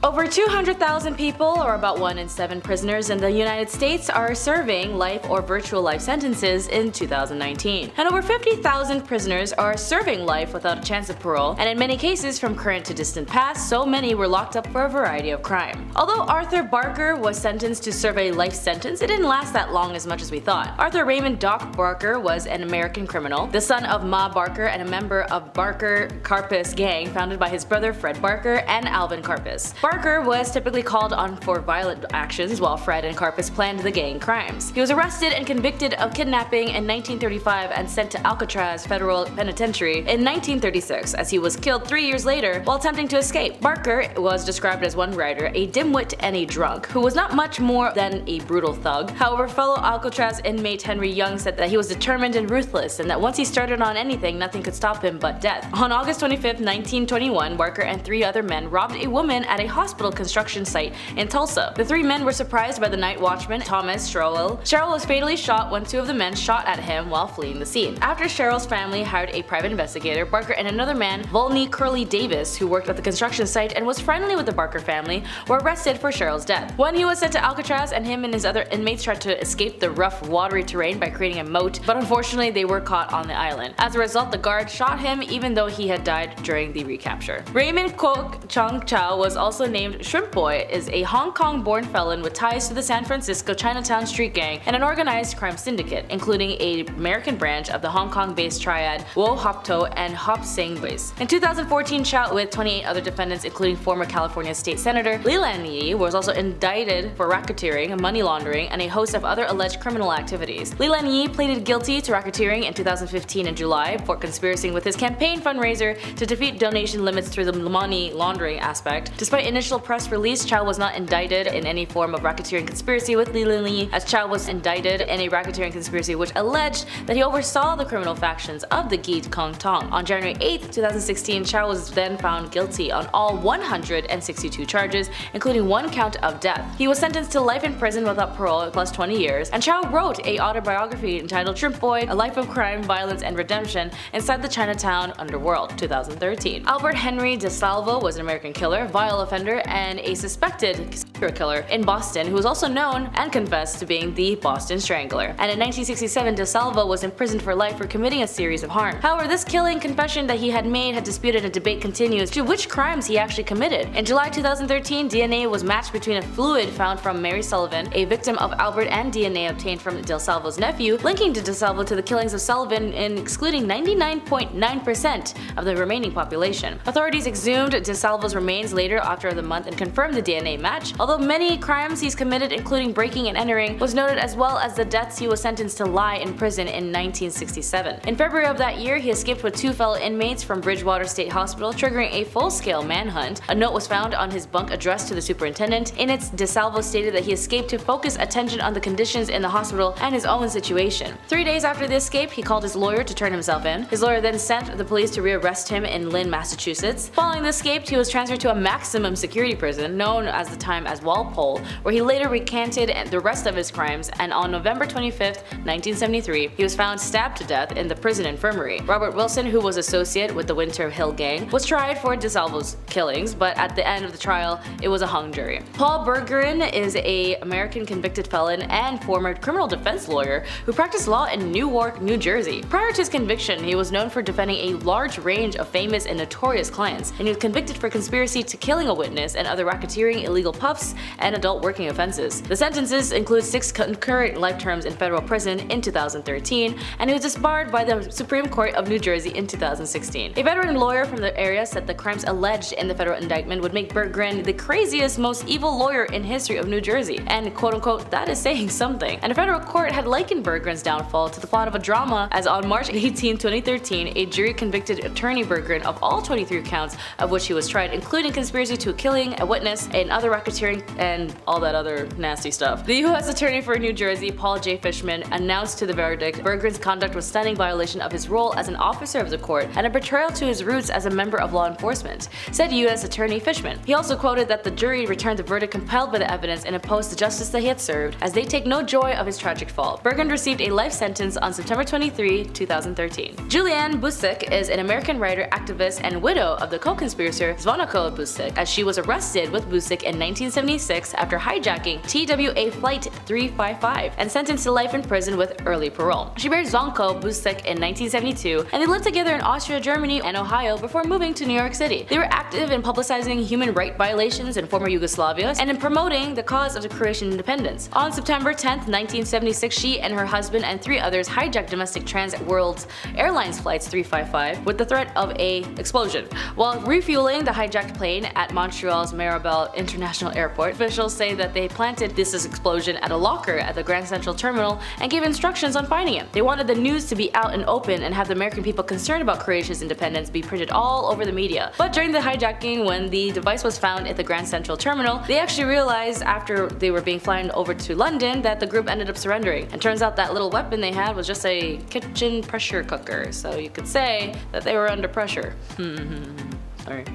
Over 200,000 people, or about 1 in 7 prisoners in the United States, are serving life or virtual life sentences in 2019. And over 50,000 prisoners are serving life without a chance of parole, and in many cases from current to distant past, so many were locked up for a variety of crime. Although Arthur Barker was sentenced to serve a life sentence, it didn't last that long as much as we thought. Arthur Raymond Doc Barker was an American criminal, the son of Ma Barker and a member of Barker Karpus gang founded by his brother Fred Barker and Alvin Karpus. Barker was typically called on for violent actions while Fred and Karpus planned the gang crimes. He was arrested and convicted of kidnapping in 1935 and sent to Alcatraz Federal Penitentiary in 1936 as he was killed 3 years later while attempting to escape. Barker was described as one writer, a dimwit and a drunk, who was not much more than a brutal thug. However, fellow Alcatraz inmate Henry Young said that he was determined and ruthless and that once he started on anything, nothing could stop him but death. On August 25, 1921, Barker and 3 other men robbed a woman at a hospital construction site in Tulsa. The 3 men were surprised by the night watchman, Thomas Sherrill. Sherrill was fatally shot when 2 of the men shot at him while fleeing the scene. After Sherrill's family hired a private investigator, Barker and another man, Volney Curley Davis, who worked at the construction site and was friendly with the Barker family, were arrested for Sherrill's death. When he was sent to Alcatraz, and him and his other inmates tried to escape the rough, watery terrain by creating a moat, but unfortunately they were caught on the island. As a result, the guard shot him even though he had died during the recapture. Raymond Kwok Chung Chow was also named Shrimp Boy, is a Hong Kong-born felon with ties to the San Francisco Chinatown street gang and an organized crime syndicate, including an American branch of the Hong Kong-based triad Wo Hop To and Hop Sing Boys. In 2014, Chow, with 28 other defendants including former California State Senator Leland Yee, was also indicted for racketeering, money laundering, and a host of other alleged criminal activities. Leland Yee pleaded guilty to racketeering in 2015 in July for conspiring with his campaign fundraiser to defeat donation limits through the money laundering aspect. Despite initial press release, Chow was not indicted in any form of racketeering conspiracy with Leland Yee, as Chow was indicted in a racketeering conspiracy which alleged that he oversaw the criminal factions of the Geet Kong Tong. On January 8, 2016, Chow was then found guilty on all 162 charges, including 1 count of death. He was sentenced to life in prison without parole plus 20 years, and Chow wrote an autobiography entitled Shrimp Boy: A Life of Crime, Violence, and Redemption Inside the Chinatown Underworld, 2013. Albert Henry DeSalvo was an American killer, vile offender, and a suspected serial killer in Boston who was also known and confessed to being the Boston Strangler. And in 1967, DeSalvo was imprisoned for life for committing a series of harm. However, this killing confession that he had made had disputed, and debate continues to which crimes he actually committed. In July 2013, DNA was matched between a fluid found from Mary Sullivan, a victim of Albert, and DNA obtained from DeSalvo's nephew, linking DeSalvo to the killings of Sullivan and excluding 99.9% of the remaining population. Authorities exhumed DeSalvo's remains later after the month and confirmed the DNA match. Although many crimes he's committed, including breaking and entering, was noted, as well as the deaths, he was sentenced to lie in prison in 1967. In February of that year, he escaped with 2 fellow inmates from Bridgewater State Hospital, triggering a full-scale manhunt. A note was found on his bunk addressed to the superintendent. In it, DeSalvo stated that he escaped to focus attention on the conditions in the hospital and his own situation. 3 days after the escape, he called his lawyer to turn himself in. His lawyer then sent the police to rearrest him in Lynn, Massachusetts. Following the escape, he was transferred to a maximum security prison known at the time as Walpole, where he later recanted the rest of his crimes, and on November 25, 1973, he was found stabbed to death in the prison infirmary. Robert Wilson, who was associate with the Winter Hill Gang, was tried for DeSalvo's killings, but at the end of the trial, it was a hung jury. Paul Bergen is an American convicted felon and former criminal defense lawyer who practiced law in Newark, New Jersey. Prior to his conviction, he was known for defending a large range of famous and notorious clients, and he was convicted for conspiracy to killing a witness and other racketeering, illegal puffs, and adult working offenses. The sentences include 6 concurrent life terms in federal prison in 2013, and he was disbarred by the Supreme Court of New Jersey in 2016. A veteran lawyer from the area said the crimes alleged in the federal indictment would make Bergen the craziest, most evil lawyer in history of New Jersey, and quote-unquote, that is saying something. And a federal court had likened Bergen's downfall to the plot of a drama, as on March 18, 2013, a jury convicted attorney Bergen of all 23 counts of which he was tried, including conspiracy to killing a witness and other racketeering drink, and all that other nasty stuff. The U.S. Attorney for New Jersey, Paul J. Fishman, announced to the verdict Bergen's conduct was stunning violation of his role as an officer of the court and a betrayal to his roots as a member of law enforcement, said U.S. Attorney Fishman. He also quoted that the jury returned the verdict compelled by the evidence and opposed the justice that he had served, as they take no joy of his tragic fall. Bergen received a life sentence on September 23, 2013. Julian Buk is an American writer, activist, and widow of the co-conspirator Zvonko Buk, as she was arrested with Buk in 1976 after hijacking TWA Flight 355 and sentenced to life in prison with early parole. She married Zvonko Buk in 1972, and they lived together in Austria, Germany, and Ohio before moving to New York City. They were active in publicizing human rights violations in former Yugoslavia and in promoting the cause of the Croatian independence. On September 10, 1976, she and her husband and 3 others hijacked domestic Trans World Airlines flights 355 with the threat of a explosion. While refueling the hijacked plane at Montreal's Mirabel International Airport, officials say that they planted this explosion at a locker at the Grand Central Terminal and gave instructions on finding it. They wanted the news to be out and open and have the American people concerned about Croatia's independence be printed all over the media. But during the hijacking, when the device was found at the Grand Central Terminal, they actually realized after they were being flown over to London that the group ended up surrendering. And turns out that little weapon they had was just a kitchen pressure cooker, so you could say that they were under pressure.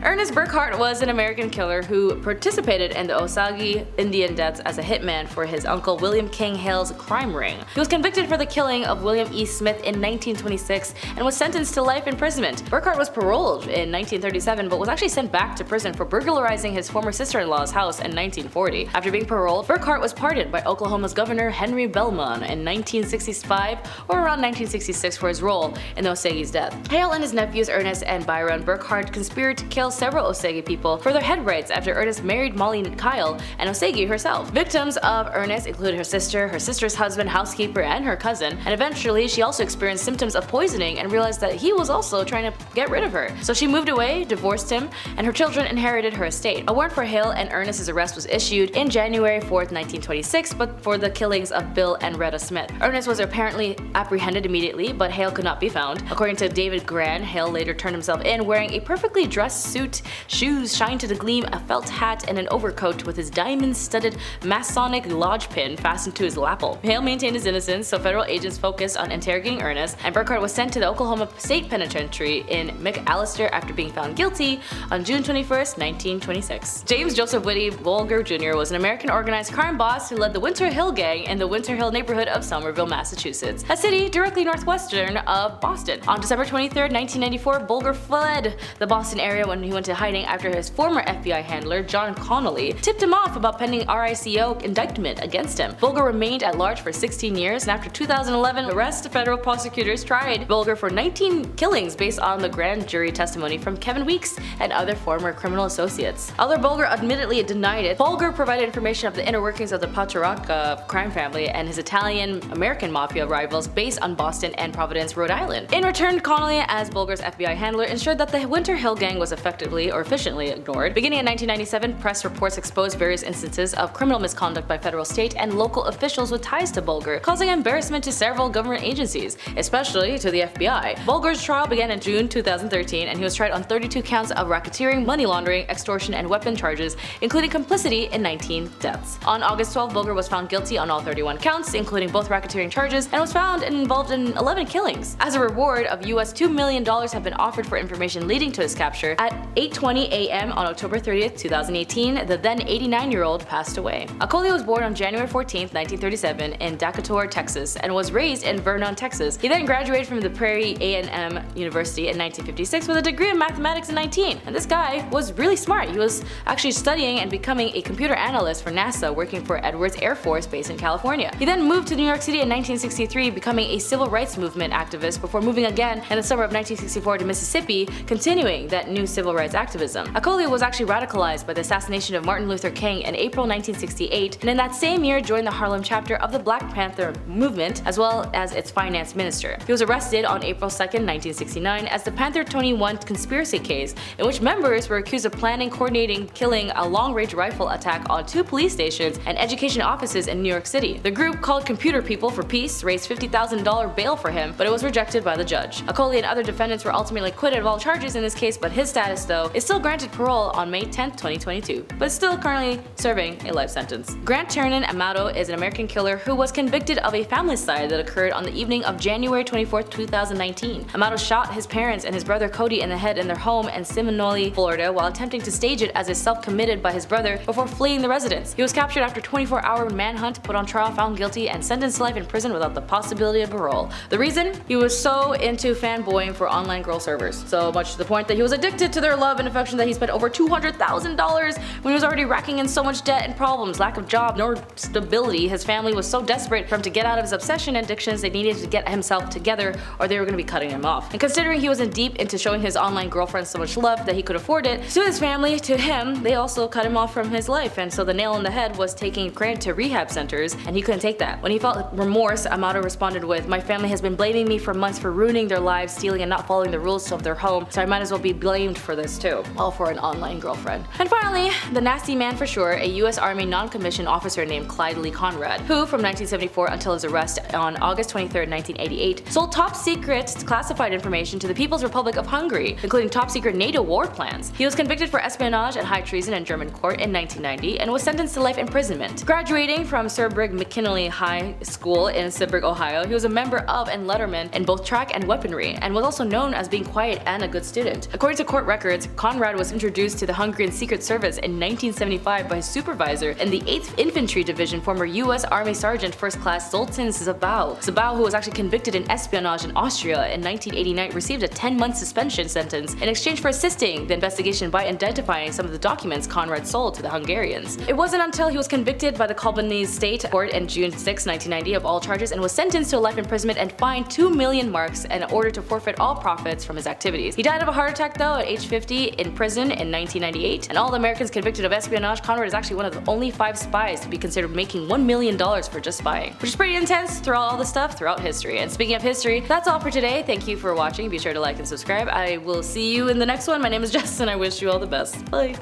Ernest Burkhart was an American killer who participated in the Osage Indian deaths as a hitman for his uncle William King Hale's crime ring. He was convicted for the killing of William E. Smith in 1926 and was sentenced to life imprisonment. Burkhart was paroled in 1937 but was actually sent back to prison for burglarizing his former sister-in-law's house in 1940. After being paroled, Burkhart was pardoned by Oklahoma's Governor Henry Bellman in 1965 or around 1966 for his role in the Osage's death. Hale and his nephews Ernest and Byron Burkhart conspired to kill several Osage people for their head rights after Ernest married Molly Kyle, an Osage herself. Victims of Ernest included her sister's husband, housekeeper, and her cousin, and eventually she also experienced symptoms of poisoning and realized that he was also trying to get rid of her. So she moved away, divorced him, and her children inherited her estate. A warrant for Hale and Ernest's arrest was issued in January 4, 1926, but for the killings of Bill and Retta Smith. Ernest was apparently apprehended immediately, but Hale could not be found. According to David Gran, Hale later turned himself in wearing a perfectly dressed suit, shoes shined to the gleam, a felt hat, and an overcoat with his diamond-studded Masonic lodge pin fastened to his lapel. Hale maintained his innocence, so federal agents focused on interrogating Ernest, and Burkhart was sent to the Oklahoma State Penitentiary in McAllister after being found guilty on June 21, 1926. James Joseph Whitty Bulger Jr. was an American organized crime boss who led the Winter Hill Gang in the Winter Hill neighborhood of Somerville, Massachusetts, a city directly northwestern of Boston. On December 23, 1994, Bulger fled the Boston area when he went to hiding after his former FBI handler, John Connolly, tipped him off about pending RICO indictment against him. Bulger remained at large for 16 years, and after 2011 arrest, federal prosecutors tried Bulger for 19 killings based on the grand jury testimony from Kevin Weeks and other former criminal associates. Although Bulger admittedly denied it, Bulger provided information of the inner workings of the Patriarca crime family and his Italian-American mafia rivals based on Boston and Providence, Rhode Island. In return, Connolly, as Bulger's FBI handler, ensured that the Winter Hill Gang was effectively or efficiently ignored. Beginning in 1997, press reports exposed various instances of criminal misconduct by federal, state, and local officials with ties to Bulger, causing embarrassment to several government agencies, especially to the FBI. Bulger's trial began in June 2013, and he was tried on 32 counts of racketeering, money laundering, extortion, and weapon charges, including complicity in 19 deaths. On August 12, Bulger was found guilty on all 31 counts, including both racketeering charges, and was found and involved in 11 killings. As a reward of US $2 million have been offered for information leading to his capture. At 8:20 a.m. on October 30, 2018, the then 89-year-old passed away. Akoli was born on January 14, 1937 in Decatur, Texas, and was raised in Vernon, Texas. He then graduated from the Prairie A&M University in 1956 with a degree in mathematics in 19. And this guy was really smart. He was actually studying and becoming a computer analyst for NASA, working for Edwards Air Force Base in California. He then moved to New York City in 1963, becoming a civil rights movement activist before moving again in the summer of 1964 to Mississippi, continuing that new civil rights activism. Akoli was actually radicalized by the assassination of Martin Luther King in April 1968, and in that same year joined the Harlem chapter of the Black Panther movement, as well as its finance minister. He was arrested on April 2, 1969 as the Panther 21 conspiracy case, in which members were accused of planning, coordinating, killing a long-range rifle attack on 2 police stations and education offices in New York City. The group, called Computer People for Peace, raised $50,000 bail for him, but it was rejected by the judge. Akoli and other defendants were ultimately acquitted of all charges in this case, but his status, though, is still granted parole on May 10, 2022, but is still currently serving a life sentence. Grant Chernin Amato is an American killer who was convicted of a famicide that occurred on the evening of January 24, 2019. Amato shot his parents and his brother Cody in the head in their home in Seminole, Florida, while attempting to stage it as a self-committed by his brother before fleeing the residence. He was captured after a 24-hour manhunt, put on trial, found guilty, and sentenced to life in prison without the possibility of parole. The reason? He was so into fanboying for online girl servers. So much to the point that he was addicted to their love and affection that he spent over $200,000 when he was already racking in so much debt and problems, lack of job, nor stability. His family was so desperate for him to get out of his obsession and addictions, they needed to get himself together or they were going to be cutting him off. And considering he was in deep into showing his online girlfriends so much love that he could afford it, to his family, to him, they also cut him off from his life. And so the nail in the head was taking Grant to rehab centers, and he couldn't take that. When he felt remorse, Amato responded with, "My family has been blaming me for months for ruining their lives, stealing and not following the rules of their home, so I might as well be blamed for this too." All for an online girlfriend. And finally, the nasty man for sure, a US Army non-commissioned officer named Clyde Lee Conrad, who from 1974 until his arrest on August 23, 1988, sold top secret classified information to the People's Republic of Hungary, including top secret NATO war plans. He was convicted for espionage and high treason in German court in 1990 and was sentenced to life imprisonment. Graduating from Sir McKinley High School in Sibrig, Ohio, he was a member of and letterman in both track and weaponry, and was also known as being quiet and a good student. According to court records, Conrad was introduced to the Hungarian Secret Service in 1975 by his supervisor in the 8th Infantry Division, former US Army Sergeant First Class Zoltan Zabau. Zabau, who was actually convicted in espionage in Austria in 1989, received a 10-month suspension sentence in exchange for assisting the investigation by identifying some of the documents Conrad sold to the Hungarians. It wasn't until he was convicted by the Koblenz State Court in June 6, 1990 of all charges and was sentenced to life imprisonment and fined 2 million marks in order to forfeit all profits from his activities. He died of a heart attack though at age 50 in prison in 1998, and all the Americans convicted of espionage, Conrad is actually one of the only 5 spies to be considered making $1 million for just spying, which is pretty intense throughout all the stuff throughout history. And speaking of history, that's all for today. Thank you for watching. Be sure to like and subscribe. I will see you in the next one. My name is Jess and I wish you all the best. Bye.